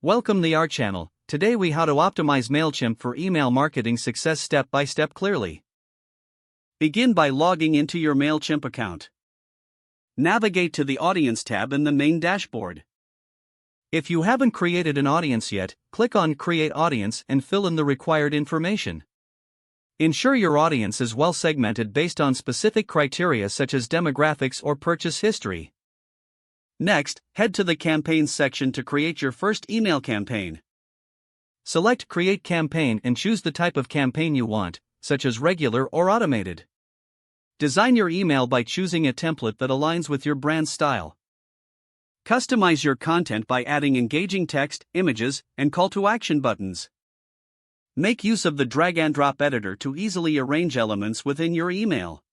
Welcome to our channel. Today we how to optimize Mailchimp for email marketing success step by step clearly. Begin by logging into your Mailchimp account. Navigate to the Audience tab in the main dashboard. If you haven't created an audience yet, click on Create Audience and fill in the required information. Ensure your audience is well segmented based on specific criteria such as demographics or purchase history. Next, head to the Campaigns section to create your first email campaign. Select Create Campaign and choose the type of campaign you want, such as regular or automated. Design your email by choosing a template that aligns with your brand style. Customize your content by adding engaging text, images, and call to action buttons. Make use of the drag and drop editor to easily arrange elements within your email.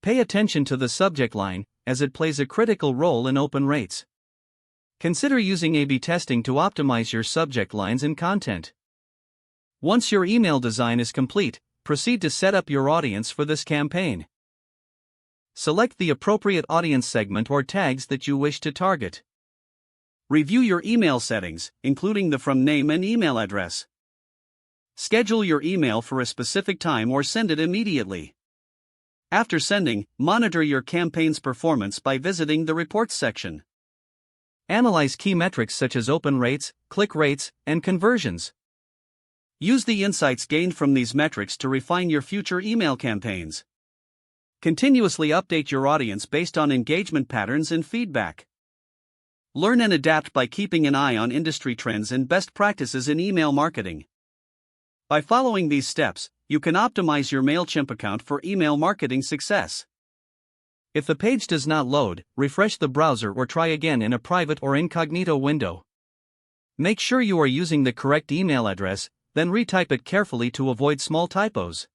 Pay attention to the subject line, as it plays a critical role in open rates. Consider using A/B testing to optimize your subject lines and content. Once your email design is complete, proceed to set up your audience for this campaign. Select the appropriate audience segment or tags that you wish to target. Review your email settings, including the from name and email address. Schedule your email for a specific time or send it immediately. After sending, monitor your campaign's performance by visiting the Reports section. Analyze key metrics such as open rates, click rates, and conversions. Use the insights gained from these metrics to refine your future email campaigns. Continuously update your audience based on engagement patterns and feedback. Learn and adapt by keeping an eye on industry trends and best practices in email marketing. By following these steps, you can optimize your Mailchimp account for email marketing success. If the page does not load, refresh the browser or try again in a private or incognito window. Make sure you are using the correct email address, then retype it carefully to avoid small typos.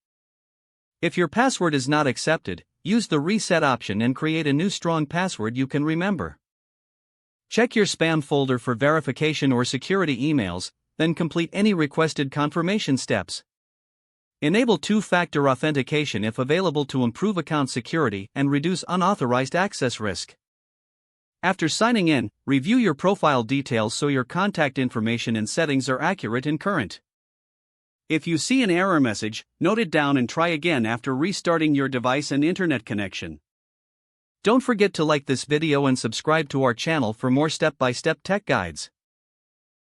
If your password is not accepted, use the reset option and create a new strong password you can remember. Check your spam folder for verification or security emails, then complete any requested confirmation steps. Enable two-factor authentication if available to improve account security and reduce unauthorized access risk. After signing in, review your profile details so your contact information and settings are accurate and current. If you see an error message, note it down and try again after restarting your device and internet connection. Don't forget to like this video and subscribe to our channel for more step-by-step tech guides.